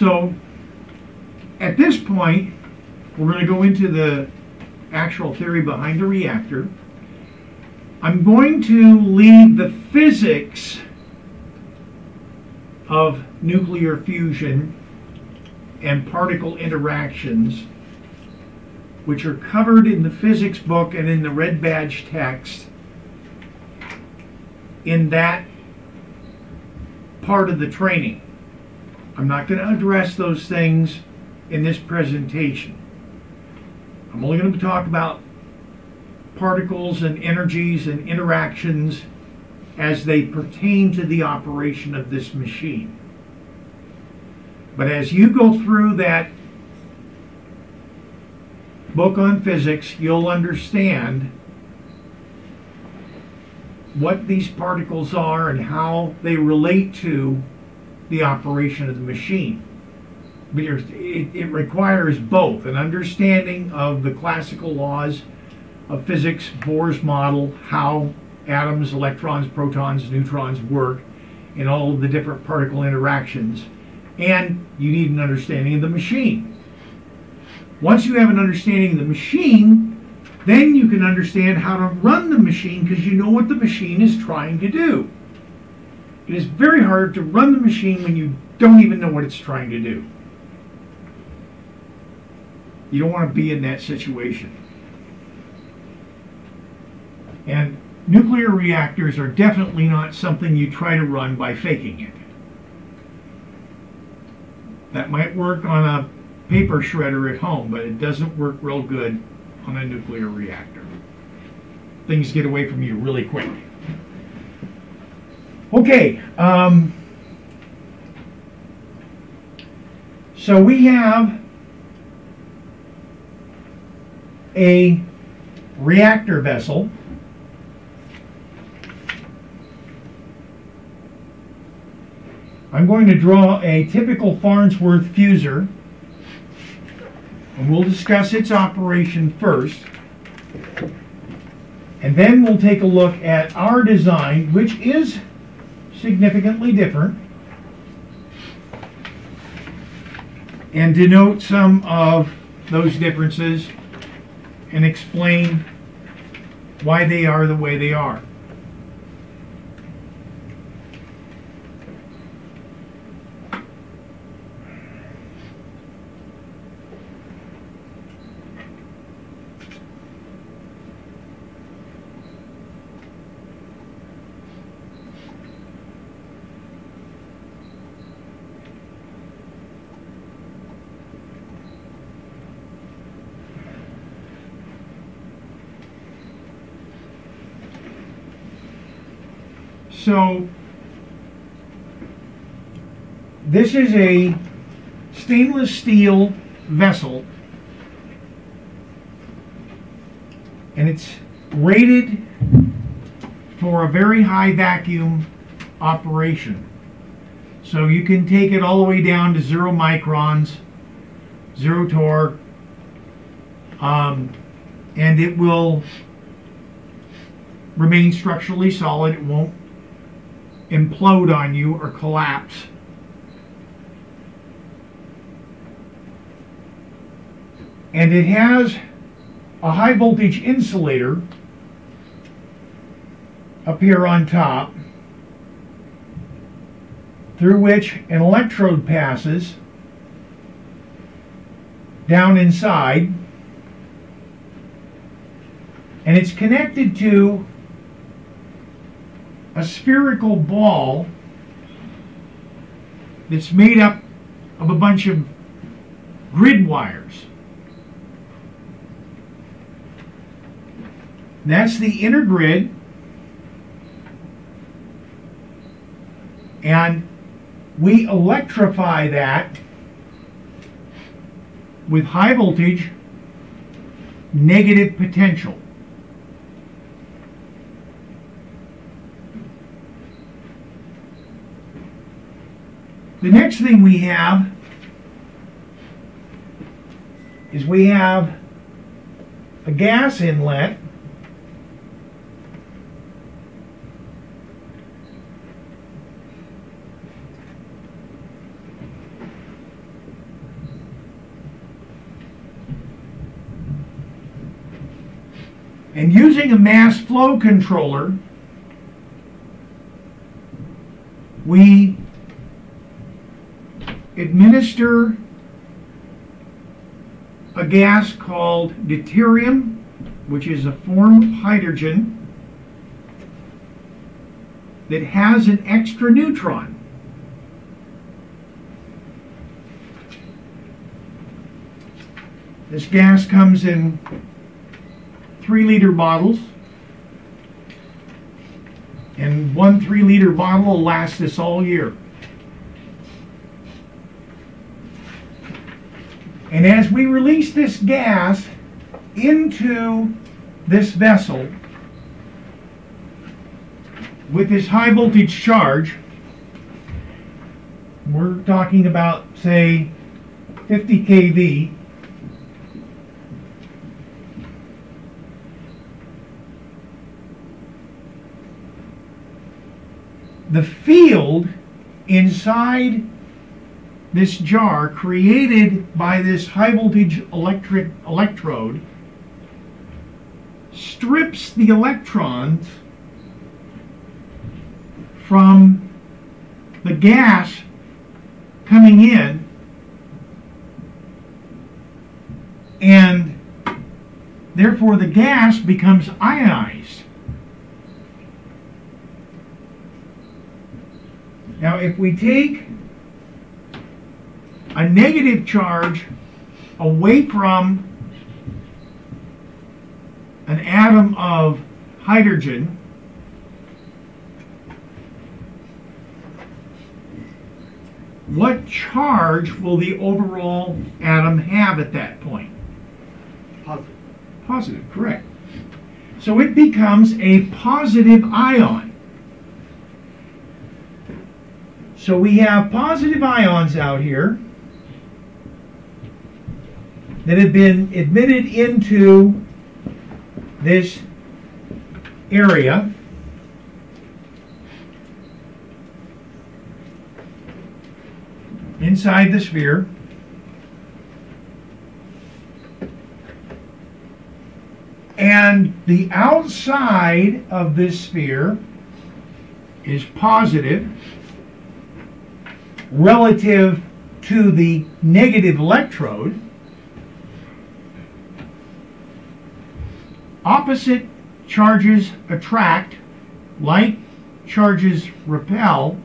So at this point, we're going to go into the actual theory behind the reactor. I'm going to leave the physics of nuclear fusion and particle interactions, which are covered in the physics book and in the red badge text, in that part of the training. I'm not going to address those things in this presentation. I'm only going to talk about particles and energies and interactions as they pertain to the operation of this machine. But as you go through that book on physics, you'll understand what these particles are and how they relate to the operation of the machine. But it requires both an understanding of the classical laws of physics, Bohr's model, how atoms, electrons, protons, neutrons work, and all of the different particle interactions. And you need an understanding of the machine. Once you have an understanding of the machine, then you can understand how to run the machine, because you know what the machine is trying to do. It is very hard to run the machine when you don't even know what it's trying to do. You don't want to be in that situation. And nuclear reactors are definitely not something you try to run by faking it. That might work on a paper shredder at home, but it doesn't work real good on a nuclear reactor. Things get away from you really quick. Okay, so we have a reactor vessel. I'm going to draw a typical Farnsworth fusor, and we'll discuss its operation first. And then we'll take a look at our design, which is significantly different, and denote some of those differences and explain why they are the way they are. So this is a stainless steel vessel, and it's rated for a very high vacuum operation. So you can take it all the way down to 0 microns, 0 torque, and it will remain structurally solid. It won't implode on you or collapse. And it has a high voltage insulator up here on top, through which an electrode passes down inside, and it's connected to a spherical ball that's made up of a bunch of grid wires. That's the inner grid, and we electrify that with high voltage negative potential. The next thing we have is we have a gas inlet And using a mass flow controller, we administer a gas called deuterium, which is a form of hydrogen that has an extra neutron. This gas comes in 3-liter bottles, and one 3-liter bottle will last us all year. And as we release this gas into this vessel with this high voltage charge, we're talking about, say, 50 kV, the field inside this jar created by this high voltage electrode strips the electrons from the gas coming in, and therefore the gas becomes ionized. Now, if we take a negative charge away from an atom of hydrogen, what charge will the overall atom have at that point? Positive. Positive, correct. So it becomes a positive ion. So we have positive ions out here that have been admitted into this area. Inside the sphere. And the outside of this sphere is positive relative to the negative electrode. Opposite charges attract, like charges repel.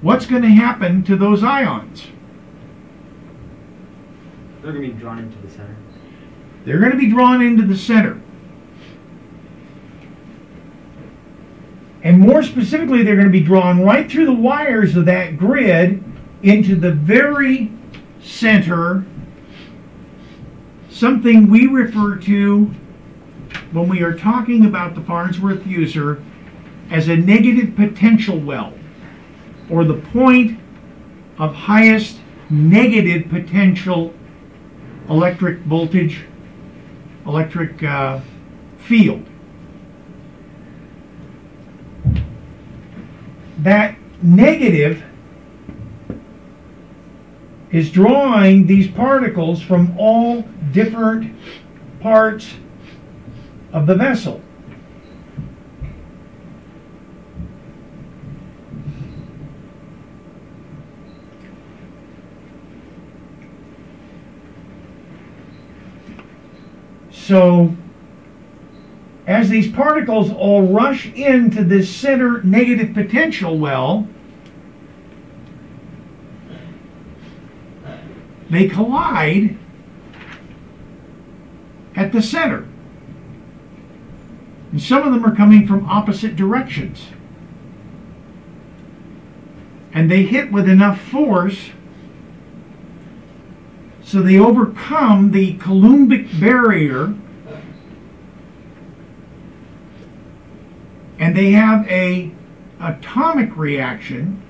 What's going to happen to those ions? They're going to be drawn into the center. They're going to be drawn into the center. And more specifically, they're going to be drawn right through the wires of that grid into the very center, something we refer to when we are talking about the Farnsworth fusor as a negative potential well, or the point of highest negative potential electric voltage, electric field. That negative is drawing these particles from all different parts of the vessel. So, as these particles all rush into this center negative potential well, they collide at the center. And some of them are coming from opposite directions. And they hit with enough force so they overcome the Coulombic barrier, and they have an atomic reaction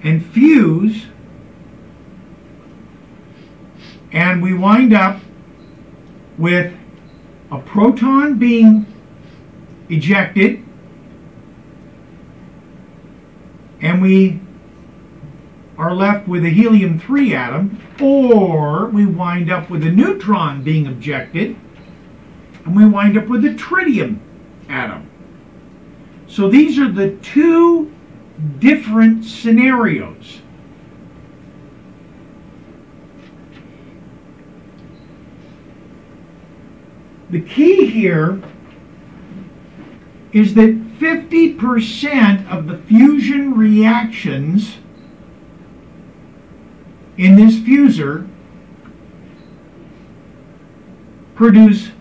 and fuse, and we wind up with a proton being ejected, and we are left with a helium-3 atom, or we wind up with a neutron being ejected, and we wind up with a tritium atom. So these are the two different scenarios. The key here is that 50% of the fusion reactions in this fusor produce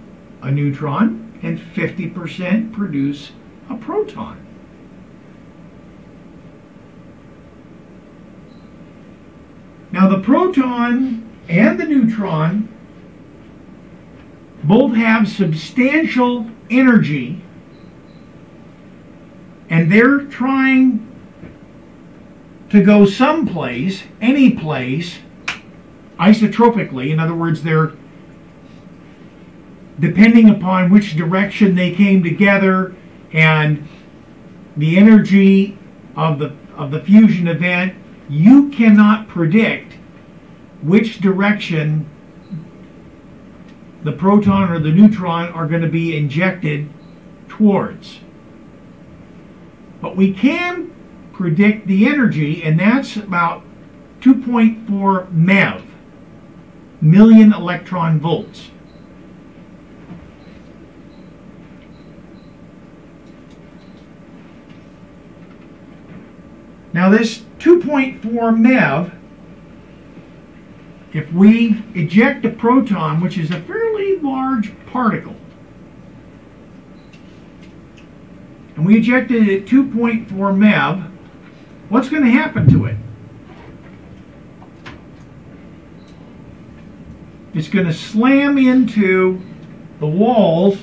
a neutron and 50% produce a proton. Now the proton and the neutron both have substantial energy, and they're trying to go someplace, any place, isotropically. In other words, they're depending upon which direction they came together and the energy of the fusion event, you cannot predict which direction the proton or the neutron are going to be injected towards. But we can predict the energy, and that's about 2.4 MeV, million electron volts. Now this 2.4 MeV, if we eject a proton, which is a fairly large particle, and we eject it at 2.4 MeV, what's going to happen to it? It's going to slam into the walls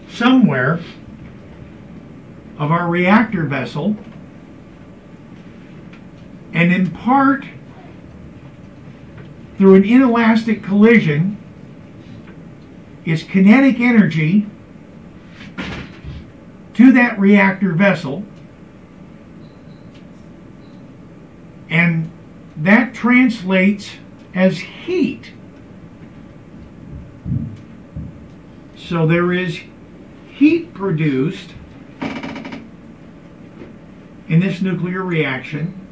somewhere of our reactor vessel and impart, through an inelastic collision, its kinetic energy to that reactor vessel, and that translates as heat. So there is heat produced in this nuclear reaction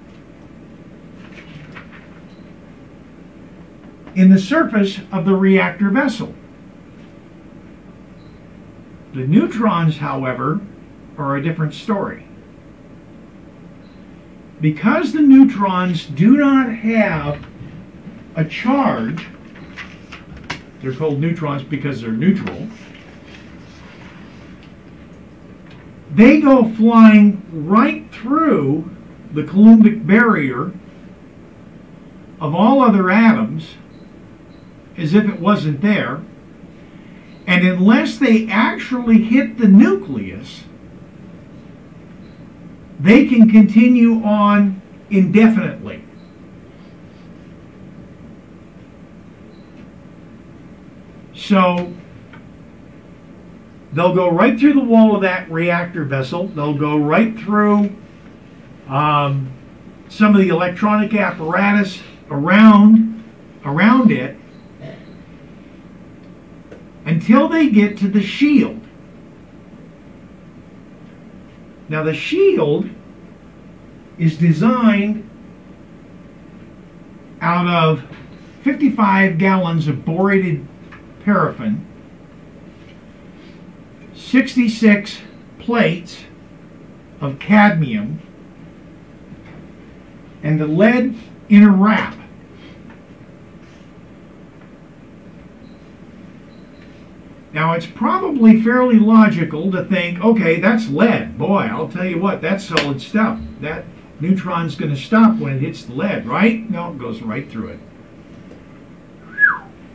in the surface of the reactor vessel. The neutrons, however, are a different story. Because the neutrons do not have a charge, they're called neutrons because they're neutral, they go flying right through the Coulombic barrier of all other atoms as if it wasn't there, and unless they actually hit the nucleus, they can continue on indefinitely. So they'll go right through the wall of that reactor vessel. They'll go right through some of the electronic apparatus around it until they get to the shield. Now the shield is designed out of 55 gallons of borated paraffin, 66 plates of cadmium, and the lead in a wrap. Now it's probably fairly logical to think, okay, that's lead. Boy, I'll tell you what, that's solid stuff. That neutron's going to stop when it hits the lead, right? No, it goes right through it.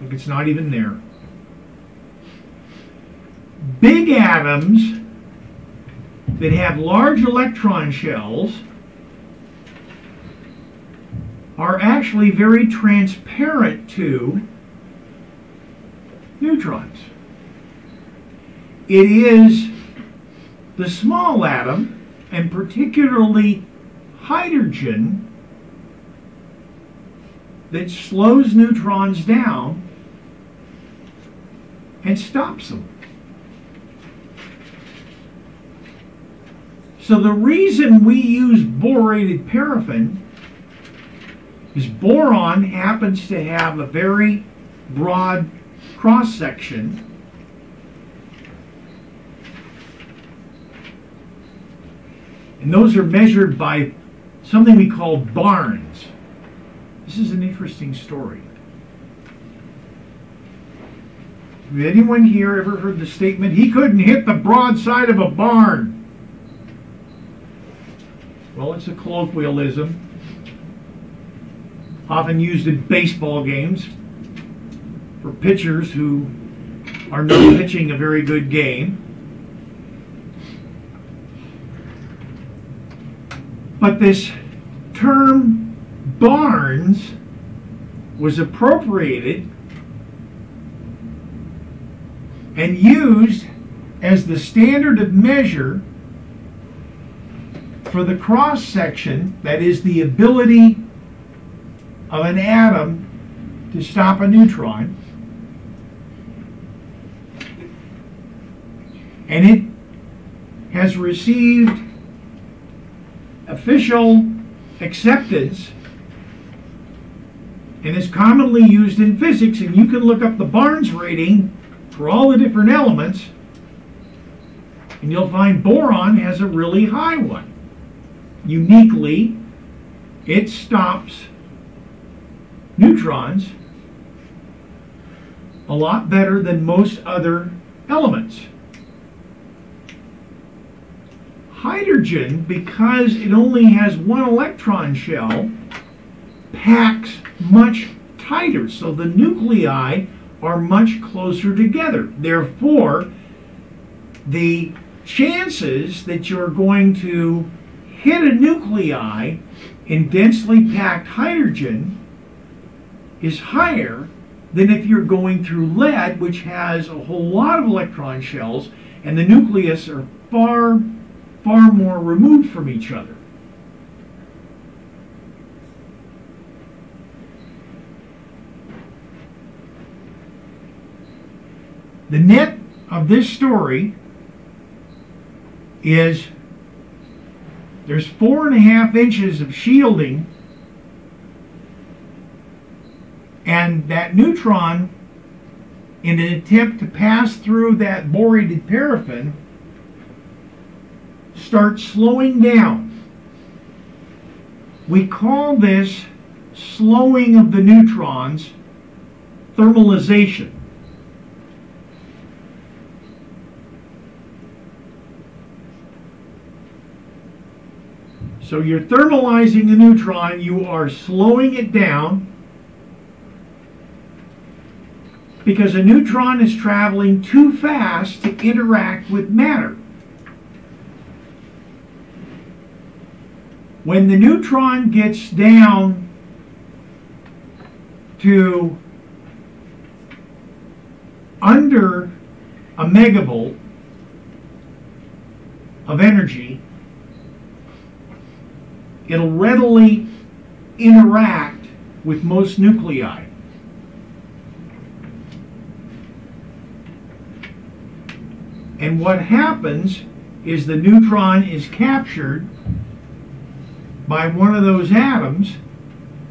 Look, it's not even there. Big atoms that have large electron shells are actually very transparent to neutrons. It is the small atom, and particularly hydrogen, that slows neutrons down and stops them. So the reason we use borated paraffin is boron happens to have a very broad cross section, and those are measured by something we call barns. This is an interesting story. Have anyone here ever heard the statement, he couldn't hit the broadside of a barn? Well, it's a colloquialism, often used in baseball games for pitchers who are not pitching a very good game. But this term barns was appropriated and used as the standard of measure for the cross section, that is the ability of an atom to stop a neutron. And it has received official acceptance and is commonly used in physics, and you can look up the Barnes rating for all the different elements and you'll find boron has a really high one. Uniquely, it stops neutrons a lot better than most other elements. Hydrogen, because it only has one electron shell, packs much tighter, so the nuclei are much closer together. Therefore, the chances that you're going to hit a nuclei in densely packed hydrogen is higher than if you're going through lead, which has a whole lot of electron shells, and the nucleus are far more removed from each other. The net of this story is there's 4.5 inches of shielding, and that neutron, in an attempt to pass through that borated paraffin, starts slowing down. We call this slowing of the neutrons thermalization. So you're thermalizing a neutron, you are slowing it down, because a neutron is traveling too fast to interact with matter. When the neutron gets down to under a megavolt of energy, it'll readily interact with most nuclei. And what happens is the neutron is captured by one of those atoms,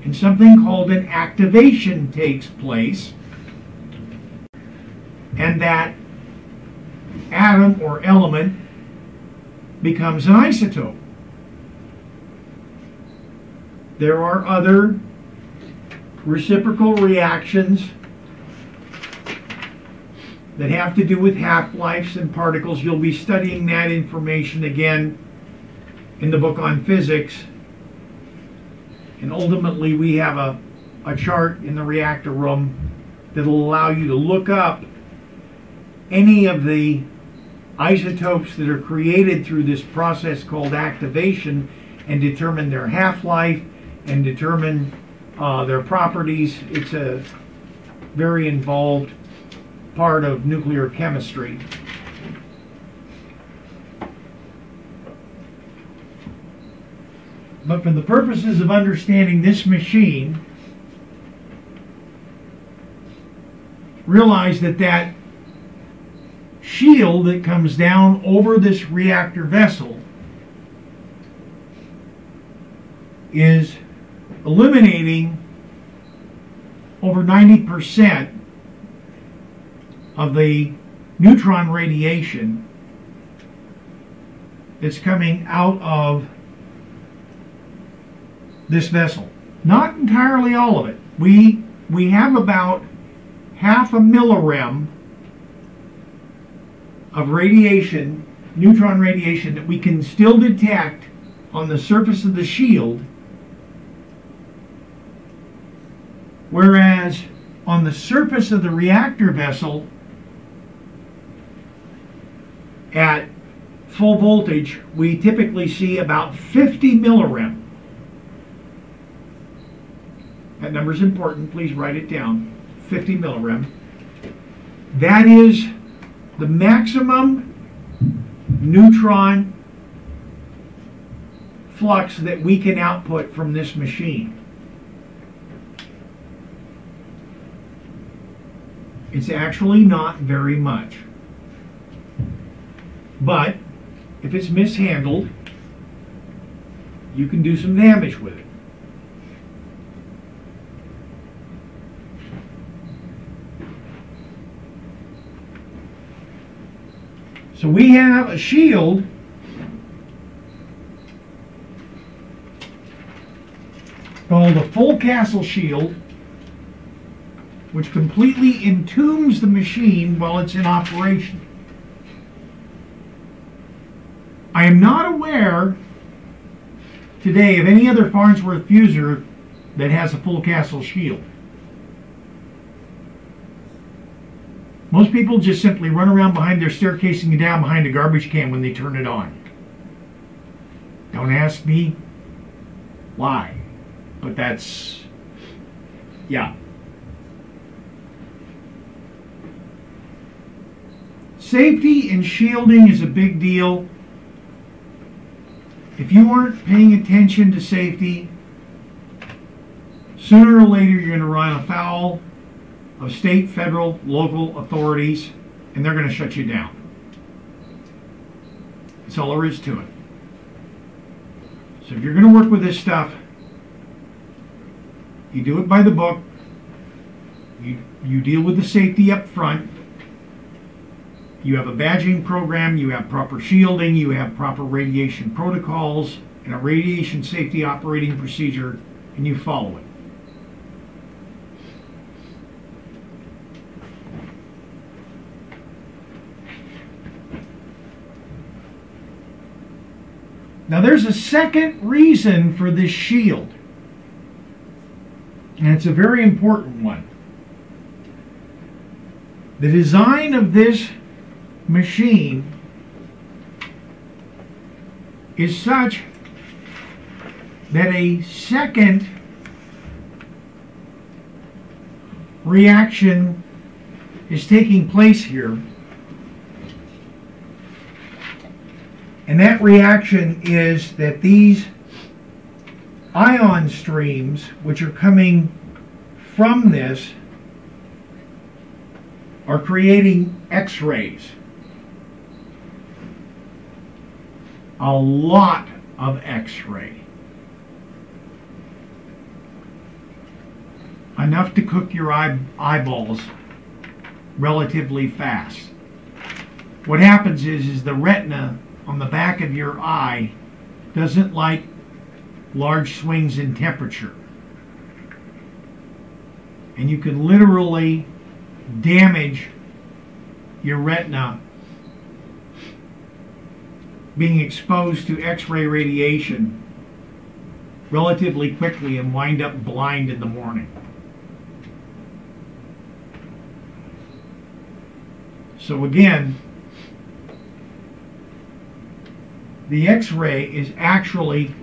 and something called an activation takes place, and that atom or element becomes an isotope. There are other reciprocal reactions that have to do with half-lives and particles. You'll be studying that information again in the book on physics. And ultimately, we have a chart in the reactor room that will allow you to look up any of the isotopes that are created through this process called activation and determine their half-life and determine their properties. It's a very involved part of nuclear chemistry. But for the purposes of understanding this machine, realize that that shield that comes down over this reactor vessel is eliminating over 90% of the neutron radiation that's coming out of this vessel. Not entirely all of it. We have about half a millirem of radiation, neutron radiation, that we can still detect on the surface of the shield, whereas on the surface of the reactor vessel at full voltage we typically see about 50 millirem. That number is important, please write it down. 50 millirem. That is the maximum neutron flux that we can output from this machine. It's actually not very much. But if it's mishandled, you can do some damage with it. So we have a shield called a full castle shield, which completely entombs the machine while it's in operation. I am not aware today of any other Farnsworth Fusor that has a full castle shield. Most people just simply run around behind their staircase and down behind a garbage can when they turn it on. Don't ask me why, but that's, yeah. Safety and shielding is a big deal. If you aren't paying attention to safety, sooner or later you're going to run afoul of state, federal, local authorities, and they're going to shut you down. That's all there is to it. So if you're going to work with this stuff, you do it by the book. You deal with the safety up front. You have a badging program, you have proper shielding, you have proper radiation protocols, and a radiation safety operating procedure, and you follow it. Now there's a second reason for this shield, and it's a very important one. The design of this machine is such that a second reaction is taking place here. And that reaction is that these ion streams, which are coming from this, are creating X-rays. A lot of X-ray. Enough to cook your eyeballs relatively fast. What happens is the retina on the back of your eye doesn't like large swings in temperature. And you can literally damage your retina being exposed to X-ray radiation relatively quickly and wind up blind in the morning. So again, the X-ray is actually,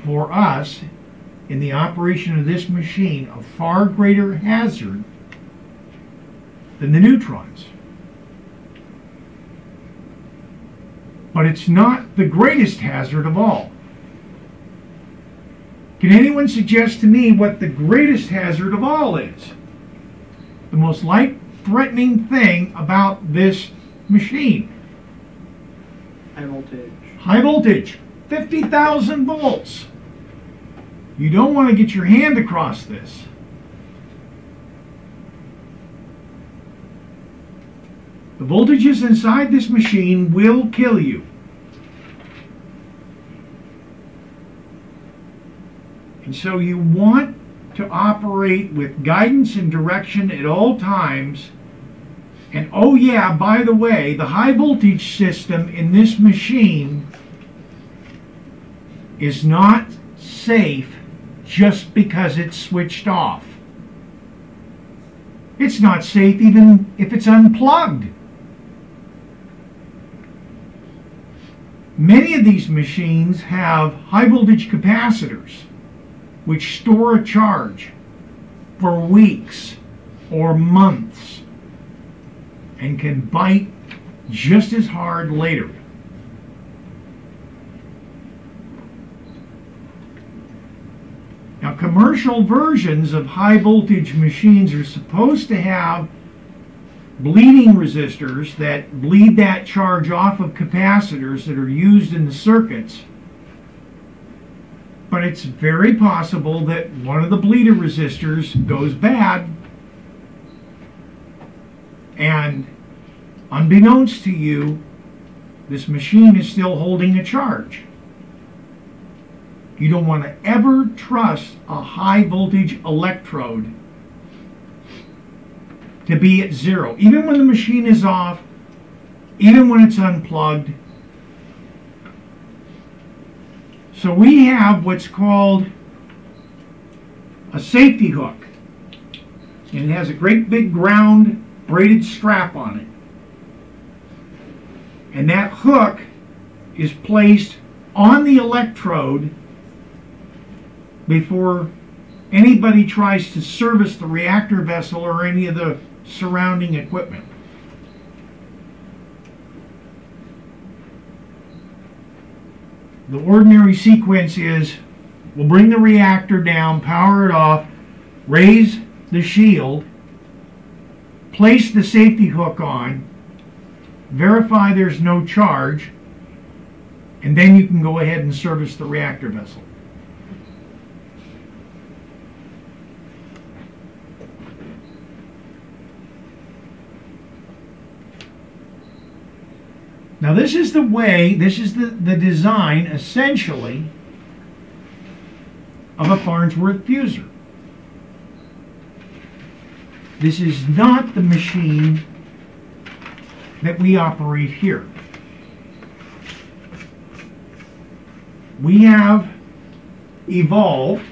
for us, in the operation of this machine, a far greater hazard than the neutrons. But it's not the greatest hazard of all. Can anyone suggest to me what the greatest hazard of all is? The most life-threatening thing about this machine? High voltage. High voltage, 50,000 volts. You don't want to get your hand across this. The voltages inside this machine will kill you. And so you want to operate with guidance and direction at all times. And oh yeah, by the way, the high voltage system in this machine is not safe just because it's switched off. It's not safe even if it's unplugged. Many of these machines have high voltage capacitors which store a charge for weeks or months and can bite just as hard later. Now, commercial versions of high voltage machines are supposed to have bleeding resistors that bleed that charge off of capacitors that are used in the circuits. But it's very possible that one of the bleeder resistors goes bad, and unbeknownst to you, this machine is still holding a charge. You don't want to ever trust a high voltage electrode to be at zero, even when the machine is off, even when it's unplugged. So we have what's called a safety hook, and it has a great big ground braided strap on it. And that hook is placed on the electrode before anybody tries to service the reactor vessel or any of the surrounding equipment. The ordinary sequence is we'll bring the reactor down, power it off, raise the shield, place the safety hook on, verify there's no charge, and then you can go ahead and service the reactor vessel. Now this is the way, this is the design, essentially, of a Farnsworth Fusor. This is not the machine that we operate here. We have evolved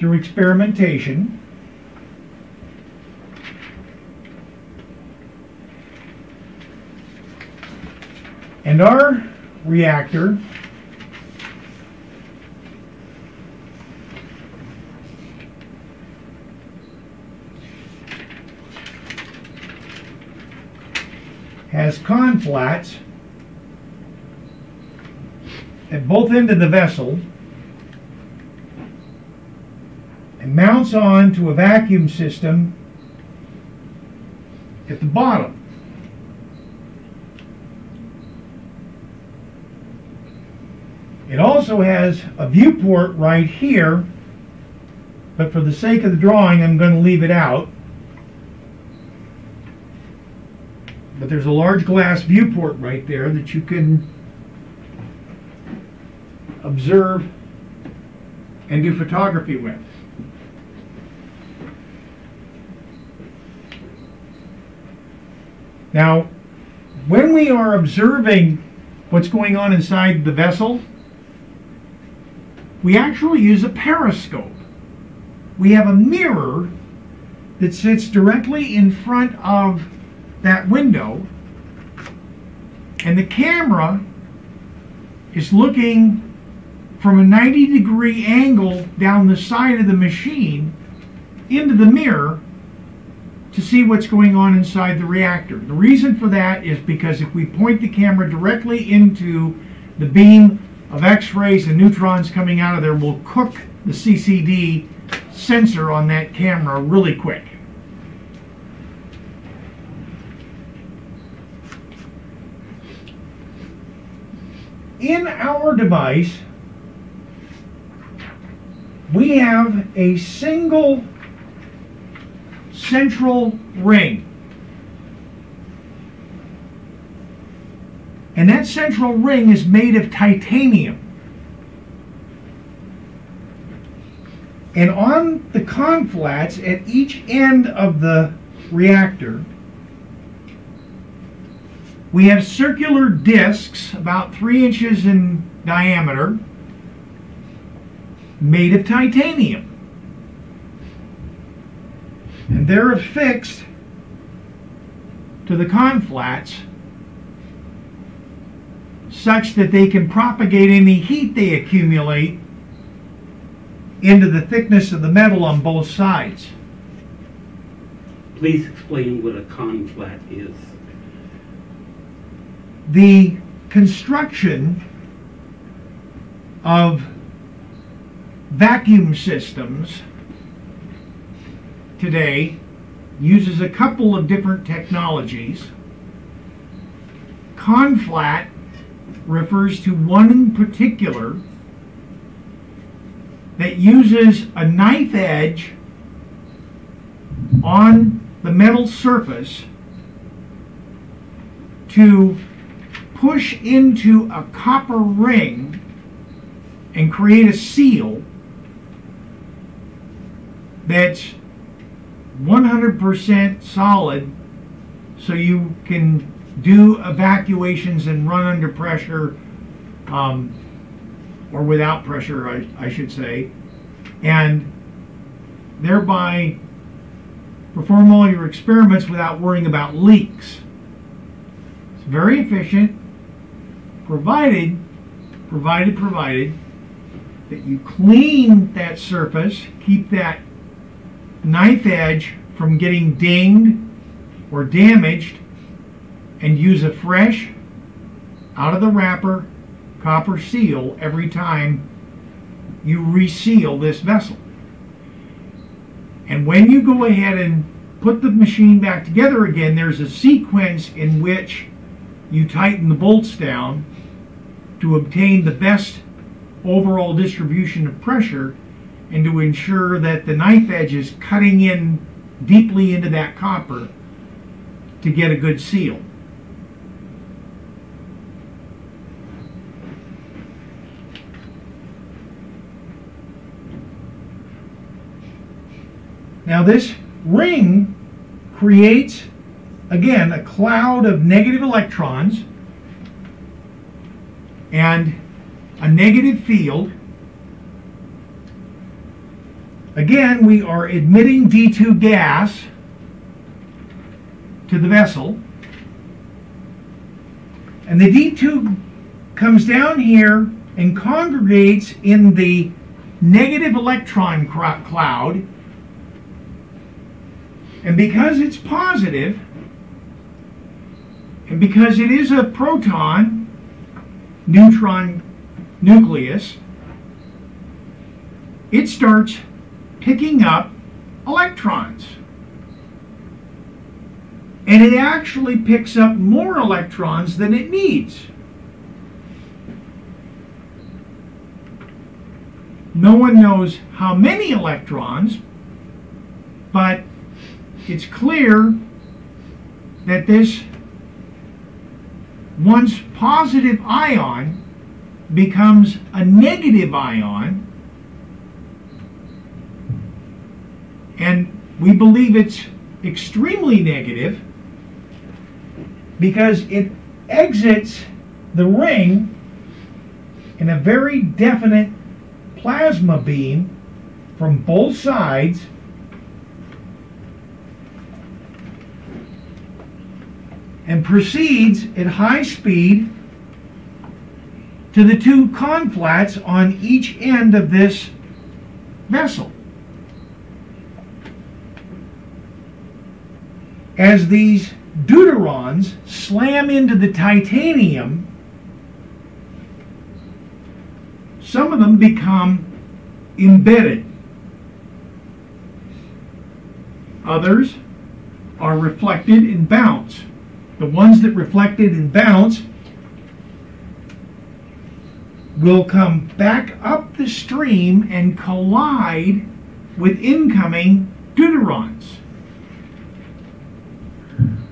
through experimentation and our reactor has conflats at both ends of the vessel and mounts on to a vacuum system at the bottom. It also has a viewport right here, but for the sake of the drawing I'm going to leave it out. But there's a large glass viewport right there that you can observe and do photography with. Now, when we are observing what's going on inside the vessel, we actually use a periscope. We have a mirror that sits directly in front of that window, and the camera is looking from a 90-degree angle down the side of the machine into the mirror to see what's going on inside the reactor. The reason for that is because if we point the camera directly into the beam of X-rays and neutrons coming out of there, we'll cook the CCD sensor on that camera really quick. in our device, we have a single central ring. And that central ring is made of titanium. And on the conflats at each end of the reactor, we have circular discs about 3 inches in diameter made of titanium. And they're affixed to the conflats such that they can propagate any heat they accumulate into the thickness of the metal on both sides. Please explain what a conflat is. The construction of vacuum systems today uses a couple of different technologies. Conflat refers to one in particular that uses a knife edge on the metal surface to push into a copper ring and create a seal that's 100% solid, so you can do evacuations and run under pressure, or without pressure, I should say, and thereby perform all your experiments without worrying about leaks. It's very efficient, provided that you clean that surface, keep that knife edge from getting dinged or damaged, and use a fresh, out of the wrapper, copper seal every time you reseal this vessel. And when you go ahead and put the machine back together again, there's a sequence in which you tighten the bolts down to obtain the best overall distribution of pressure and to ensure that the knife edge is cutting in deeply into that copper to get a good seal. Now this ring creates, again, a cloud of negative electrons and a negative field. Again, we are admitting D2 gas to the vessel, and the D2 comes down here and congregates in the negative electron cloud. And because it's positive, and because it is a proton neutron nucleus, it starts picking up electrons. And it actually picks up more electrons than it needs. No one knows how many electrons, but it's clear that this once positive ion becomes a negative ion, and we believe it's extremely negative because it exits the ring in a very definite plasma beam from both sides, and proceeds at high speed to the two conflats on each end of this vessel. As these deuterons slam into the titanium, some of them become embedded. Others are reflected and bounce. The ones that reflected and bounce will come back up the stream and collide with incoming deuterons.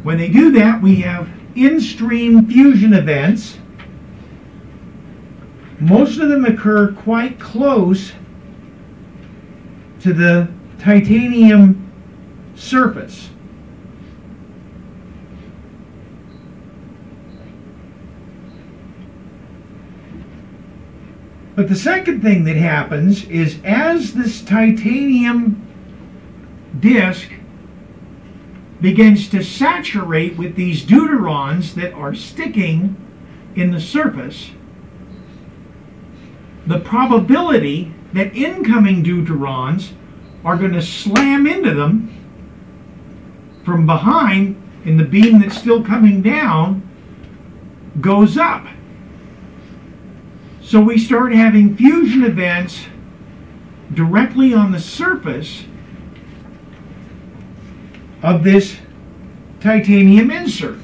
When they do that, we have in-stream fusion events. Most of them occur quite close to the titanium surface. But the second thing that happens is as this titanium disk begins to saturate with these deuterons that are sticking in the surface, the probability that incoming deuterons are going to slam into them from behind in the beam that's still coming down goes up. So we start having fusion events directly on the surface of this titanium insert.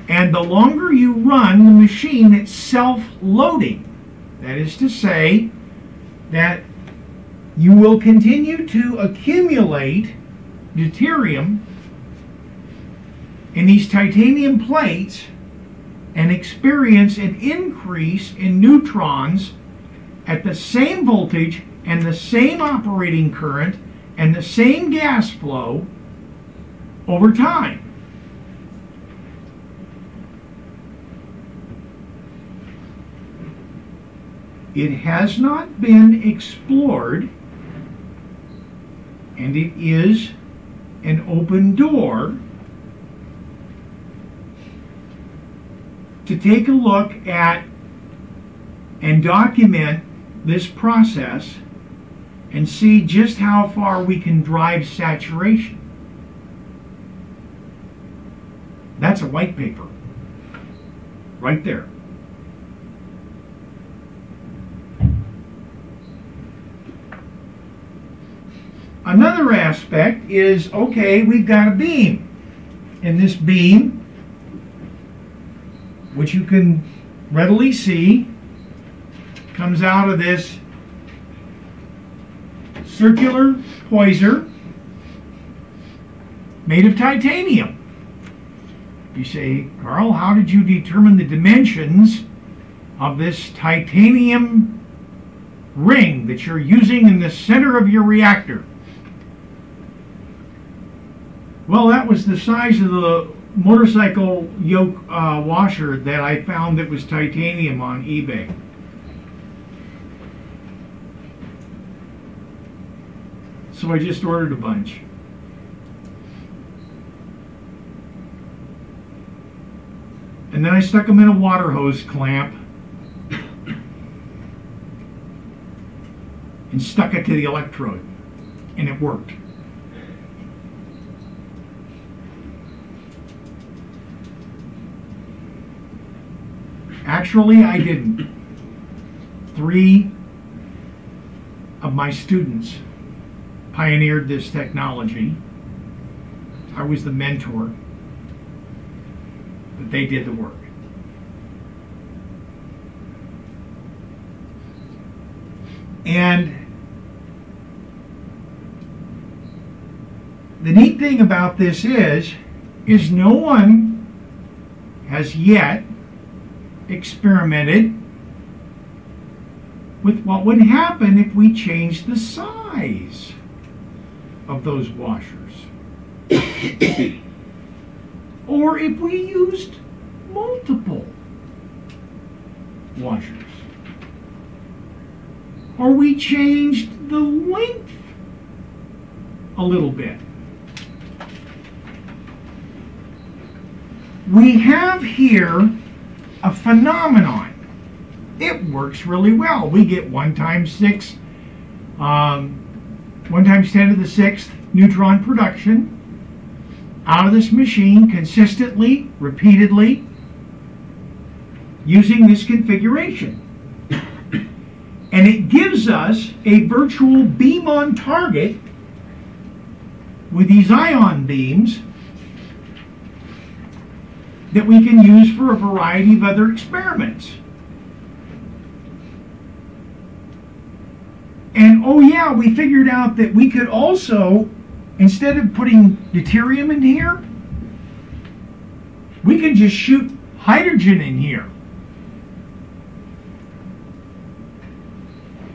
And the longer you run the machine, it's self-loading. That is to say that you will continue to accumulate deuterium in these titanium plates and experience an increase in neutrons at the same voltage and the same operating current and the same gas flow over time. It has not been explored, and it is an open door to take a look at and document this process and see just how far we can drive saturation. That's a white paper right there. Another aspect is, okay, we've got a beam. And this beam, which you can readily see, comes out of this circular poiser made of titanium. You say, Carl, how did you determine the dimensions of this titanium ring that you're using in the center of your reactor? Well, that was the size of the motorcycle yoke washer that I found that was titanium on eBay. So I just ordered a bunch. And then I stuck them in a water hose clamp and stuck it to the electrode, and it worked. Actually, I didn't. 3 of my students pioneered this technology. I was the mentor, but they did the work. And the neat thing about this is no one has yet experimented with what would happen if we changed the size of those washers. Or if we used multiple washers. Or we changed the length a little bit. We have here a phenomenon. It works really well. We get 1 times 6, 1 times 10 to the 6th neutron production out of this machine consistently, repeatedly, using this configuration. And it gives us a virtual beam on target with these ion beams that we can use for a variety of other experiments. And oh yeah, we figured out that we could also, instead of putting deuterium in here, we can just shoot hydrogen in here.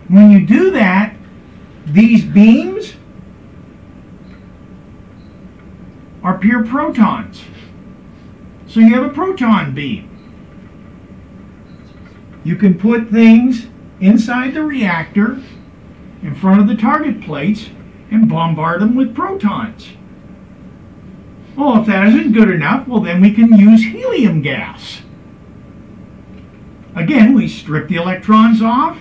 When you do that, these beams are pure protons. So you have a proton beam. You can put things inside the reactor in front of the target plates and bombard them with protons. Well, if that isn't good enough, well then we can use helium gas. Again, we strip the electrons off,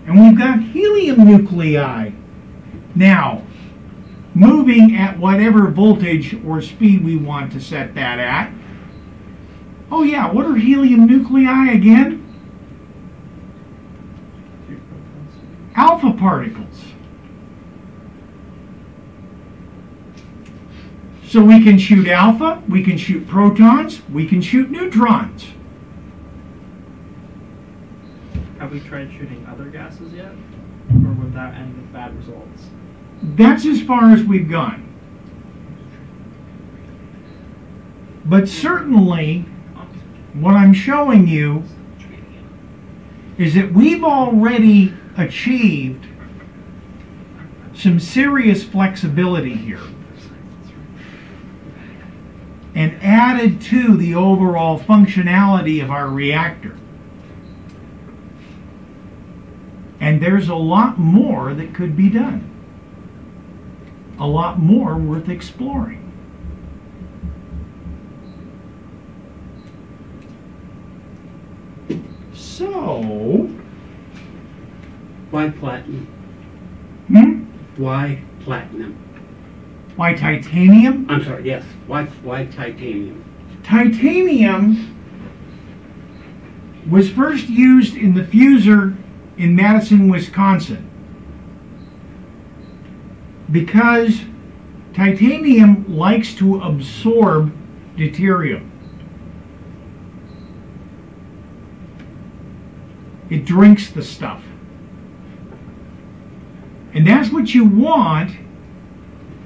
and we've got helium nuclei. Now, moving at whatever voltage or speed we want to set that at. Oh yeah, what are helium nuclei again? Alpha particles. So we can shoot alpha, we can shoot protons, we can shoot neutrons. Have we tried shooting other gases yet? Or would that end with bad results? That's as far as we've gone. But certainly, what I'm showing you is that we've already achieved some serious flexibility here and added to the overall functionality of our reactor. And there's a lot more that could be done. A lot more worth exploring. So, Why platinum? Why platinum? Why titanium? I'm sorry, yes. Why titanium? Titanium was first used in the Fusor in Madison, Wisconsin, because titanium likes to absorb deuterium. It drinks the stuff. And that's what you want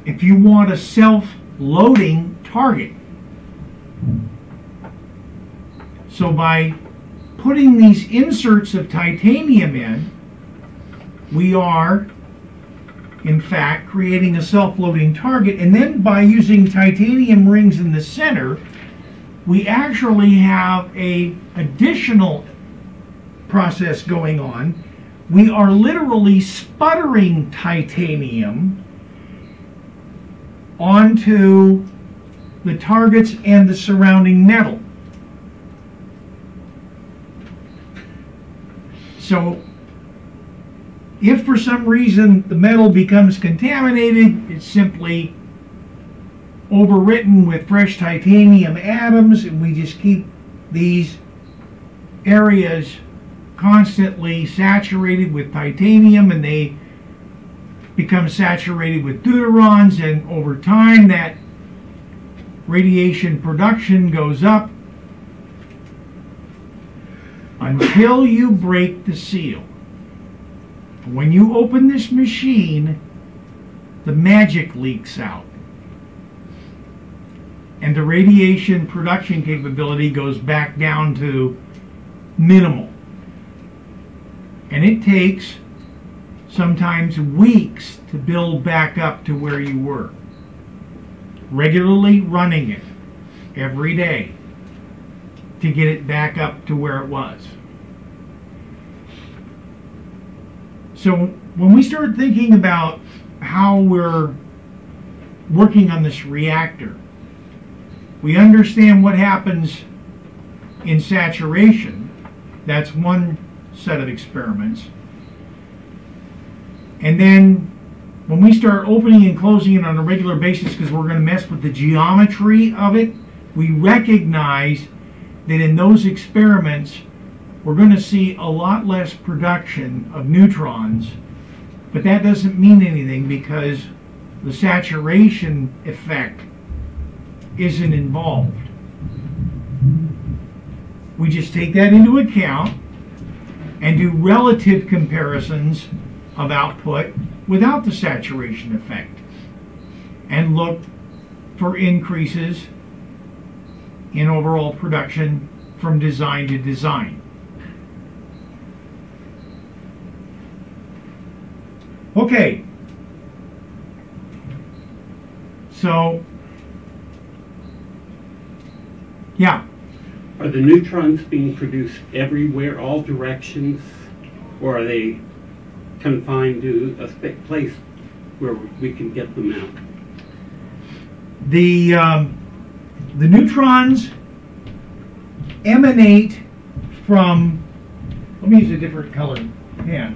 if you want a self-loading target. So by putting these inserts of titanium in, we are in fact creating a self-loading target, and then by using titanium rings in the center, we actually have an additional process going on. We are literally sputtering titanium onto the targets and the surrounding metal. So if for some reason the metal becomes contaminated, it's simply overwritten with fresh titanium atoms, and we just keep these areas constantly saturated with titanium, and they become saturated with deuterons, and over time that radiation production goes up until you break the seal. When you open this machine, the magic leaks out, and the radiation production capability goes back down to minimal. And it takes sometimes weeks to build back up to where you were. Regularly running it every day to get it back up to where it was. So when we start thinking about how we're working on this reactor, we understand what happens in saturation. That's one set of experiments. And then when we start opening and closing it on a regular basis, because we're going to mess with the geometry of it, we recognize that in those experiments we're going to see a lot less production of neutrons, but that doesn't mean anything because the saturation effect isn't involved. we just take that into account and do relative comparisons of output without the saturation effect and look for increases in overall production from design to design. Okay, so yeah. Are the neutrons being produced everywhere, all directions, or are they confined to a place where we can get them out? The neutrons emanate from, let me use a different color pen.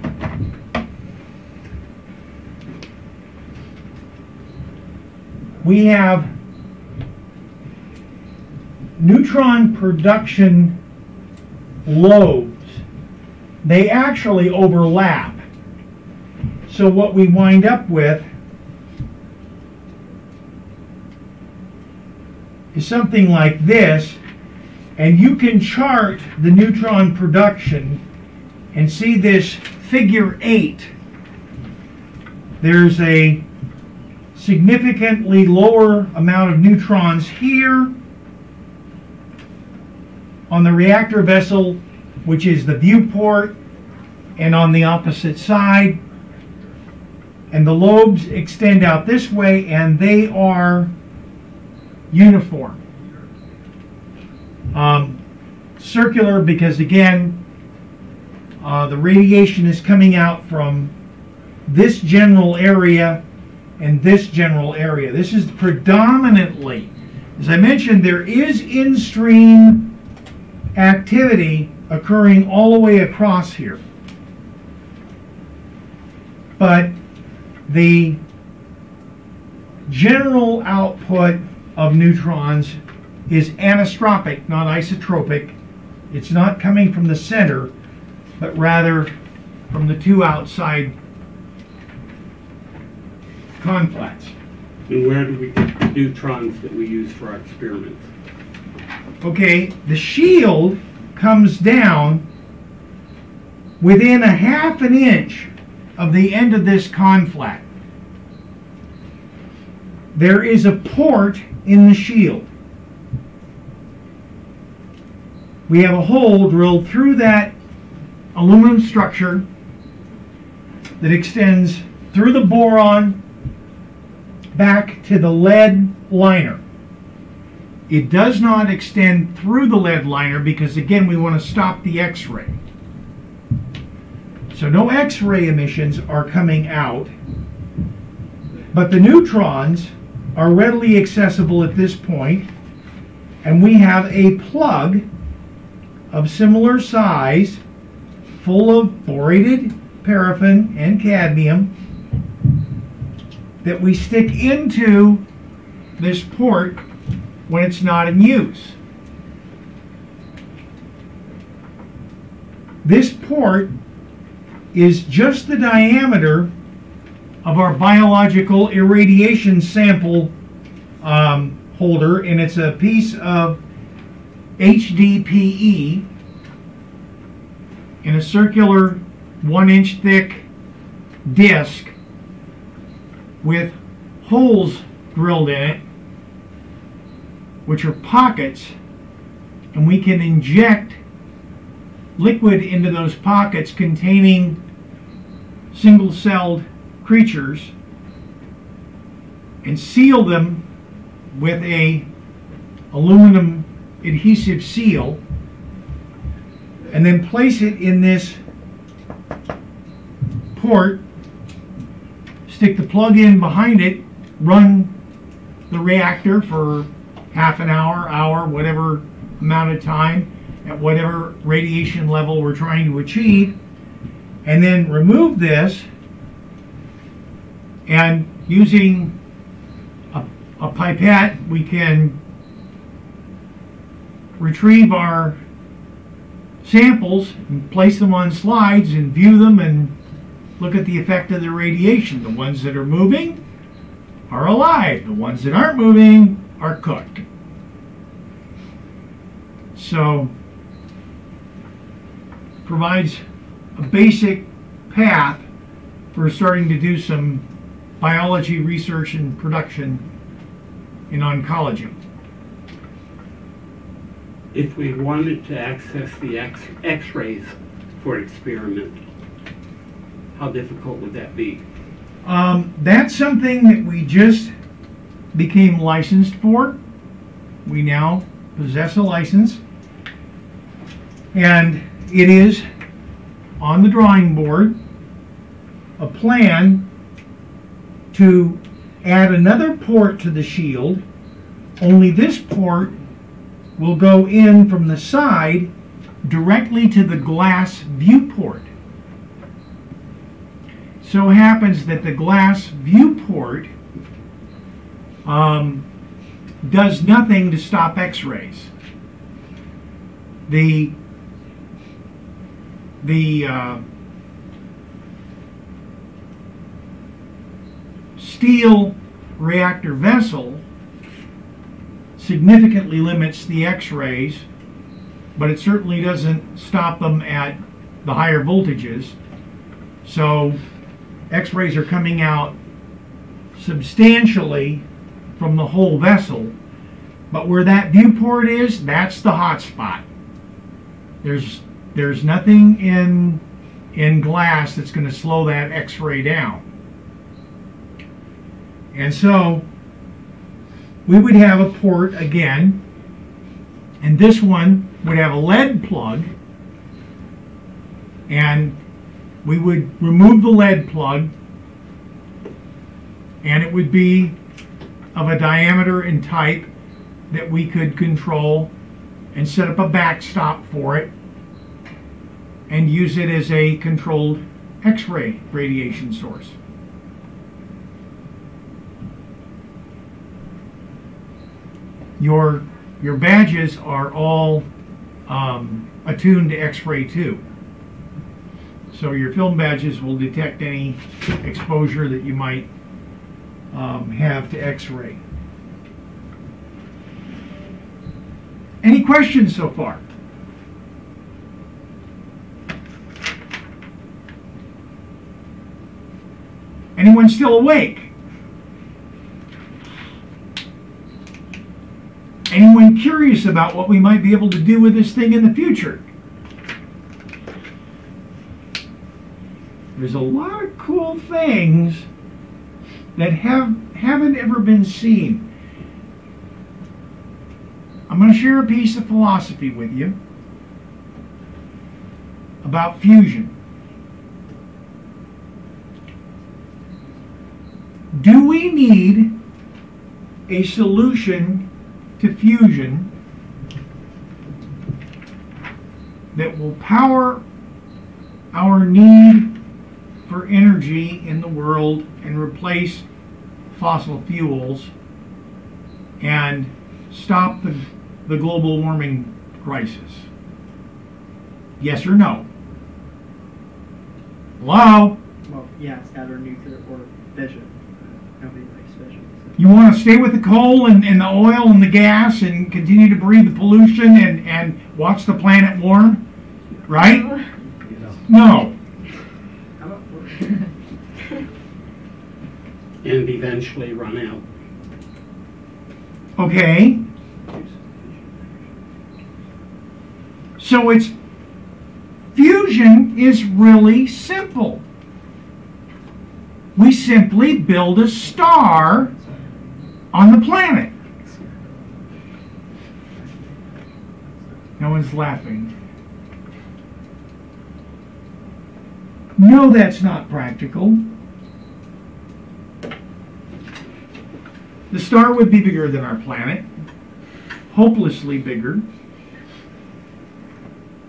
We have neutron production lobes. They actually overlap. So what we wind up with is something like this, and you can chart the neutron production and see this figure 8. There's a significantly lower amount of neutrons here on the reactor vessel, which is the viewport, and on the opposite side. And the lobes extend out this way, and they are uniform. Circular because, again, the radiation is coming out from this general area and this general area. This is predominantly, as I mentioned, there is in-stream activity occurring all the way across here. But the general output of neutrons is anisotropic, not isotropic. It's not coming from the center, but rather from the two outside conflats. And where do we get the neutrons that we use for our experiments? Okay, the shield comes down within 1/2 inch of the end of this conflat. There is a port in the shield. We have a hole drilled through that aluminum structure that extends through the boron back to the lead liner. It does not extend through the lead liner because, again, we want to stop the X-ray. So no X-ray emissions are coming out, but the neutrons are readily accessible at this point, and we have a plug of similar size full of borated paraffin and cadmium that we stick into this port when it's not in use. This port is just the diameter of our biological irradiation sample holder, and it's a piece of HDPE in a circular 1-inch thick disc with holes drilled in it, which are pockets, and we can inject liquid into those pockets containing single-celled creatures and seal them with a aluminum adhesive seal, and then place it in this port, stick the plug in behind it, run the reactor for half an hour, whatever amount of time, at whatever radiation level we're trying to achieve, and then remove this, and using a pipette we can retrieve our samples and place them on slides and view them and look at the effect of the radiation. The ones that are moving are alive. The ones that aren't moving are cooked. So provides a basic path for starting to do some biology research and production in oncology. If we wanted to access the X-rays for experiment, how difficult would that be? That's something that we just became licensed for. We now possess a license, and it is on the drawing board a plan to add another port to the shield, only this port will go in from the side directly to the glass viewport. So happens that the glass viewport does nothing to stop X-rays. The steel reactor vessel significantly limits the X-rays, but it certainly doesn't stop them at the higher voltages. So X-rays are coming out substantially from the whole vessel, but where that viewport is, that's the hot spot. There's nothing in glass that's going to slow that X-ray down. And so we would have a port again, and this one would have a lead plug, and we would remove the lead plug, and it would be of a diameter and type that we could control and set up a backstop for it and use it as a controlled X-ray radiation source. Your badges are all attuned to X-ray too. So your film badges will detect any exposure that you might have to X-ray. Any questions so far? Anyone still awake? Anyone curious about what we might be able to do with this thing in the future? There's a lot of cool things that haven't ever been seen. I'm going to share a piece of philosophy with you about fusion. Do we need a solution to fusion that will power our need for energy in the world and replace fossil fuels and stop the global warming crisis? Yes or no? Hello? Well, yes, that or nuclear or fission. Nobody likes fission. You want to stay with the coal and the oil and the gas and continue to breathe the pollution and watch the planet warm? Right? No. How about And eventually run out. Okay. So fusion is really simple. We simply build a star on the planet. No one's laughing. No, that's not practical. The star would be bigger than our planet, hopelessly bigger,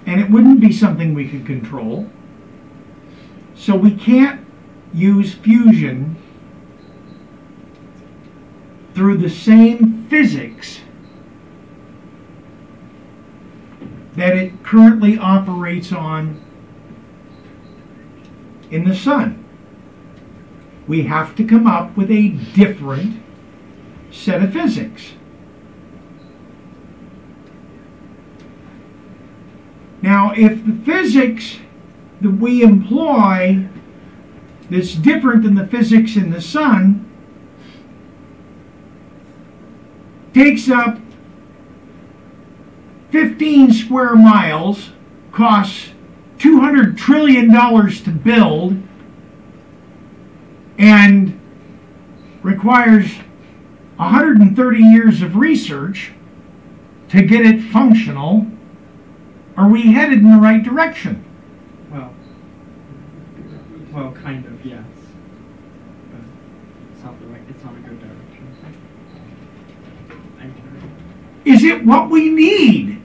and it wouldn't be something we could control. So we can't use fusion through the same physics that it currently operates on in the sun. We have to come up with a different set of physics. Now, if the physics that we employ that's different than the physics in the sun takes up 15 square miles, costs $200 trillion to build, and requires 130 years of research to get it functional, are we headed in the right direction? Well, kind of, yes. But it's not the right, it's not a good direction. Is it what we need?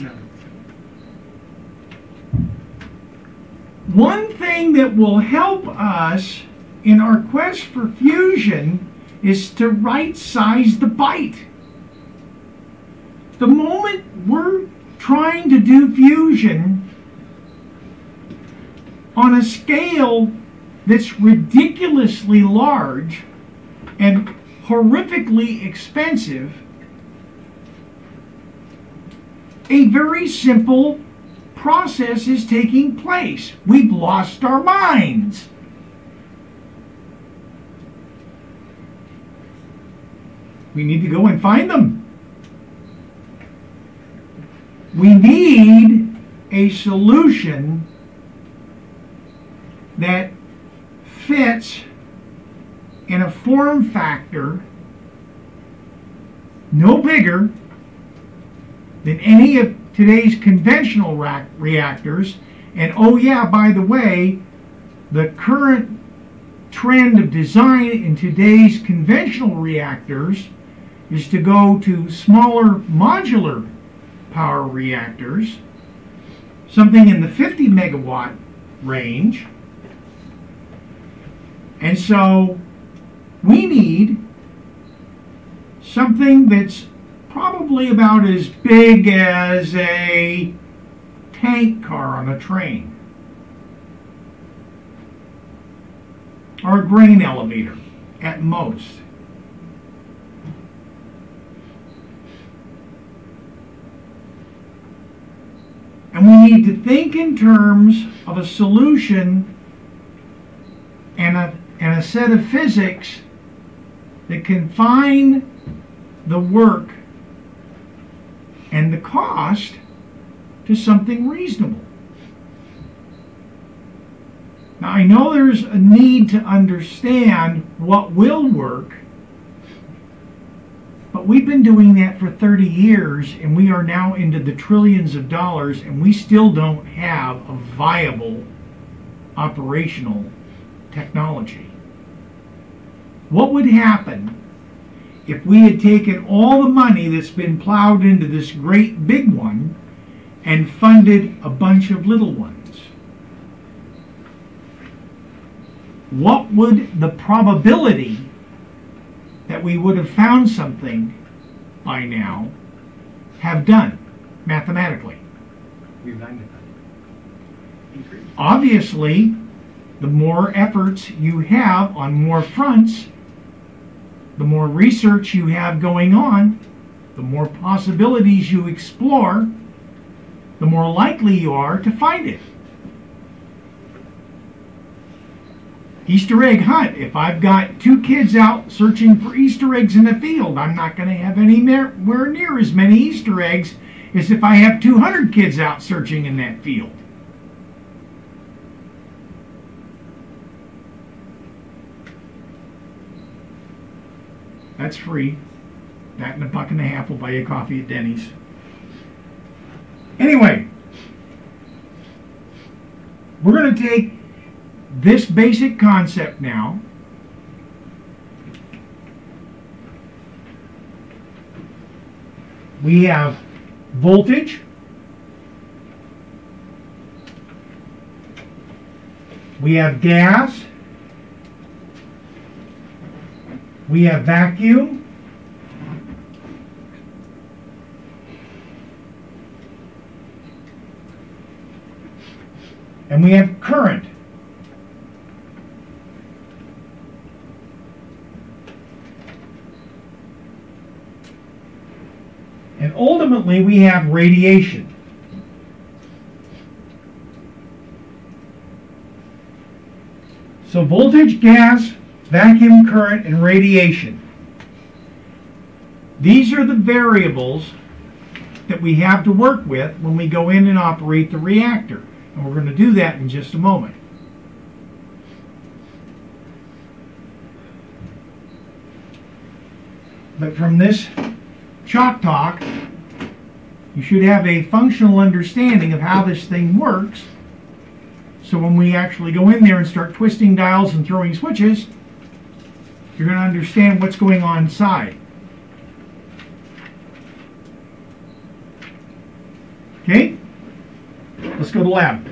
No. One thing that will help us in our quest for fusion is to right-size the bite. The moment we're trying to do fusion on a scale that's ridiculously large and horrifically expensive, a very simple process is taking place. We've lost our minds. We need to go and find them. We need a solution that fits in a form factor no bigger than any of today's conventional reactors. And oh yeah, by the way, the current trend of design in today's conventional reactors is to go to smaller modular power reactors, something in the 50 megawatt range. And so we need something that's probably about as big as a tank car on a train, or a grain elevator at most. And we need to think in terms of a solution and a set of physics that confine the work and the cost to something reasonable. Now, I know there's a need to understand what will work, but we've been doing that for 30 years, and we are now into the trillions of dollars, and we still don't have a viable operational technology. What would happen if we had taken all the money that's been plowed into this great big one and funded a bunch of little ones? What would the probability that we would have found something by now have done mathematically? We magnified it. Obviously, the more efforts you have on more fronts, the more research you have going on, the more possibilities you explore, the more likely you are to find it. Easter egg hunt. If I've got 2 kids out searching for Easter eggs in a field, I'm not going to have anywhere near as many Easter eggs as if I have 200 kids out searching in that field. That's free. That and $1.50 will buy you coffee at Denny's. Anyway, we're going to take this basic concept now, we have voltage, we have gas, we have vacuum, and we have current. And ultimately we have radiation. So voltage, gas, vacuum, current, and radiation. These are the variables that we have to work with when we go in and operate the reactor. And we're going to do that in just a moment. But from this chalk talk, you should have a functional understanding of how this thing works. So when we actually go in there and start twisting dials and throwing switches, you're going to understand what's going on inside. Okay? Let's go to lab.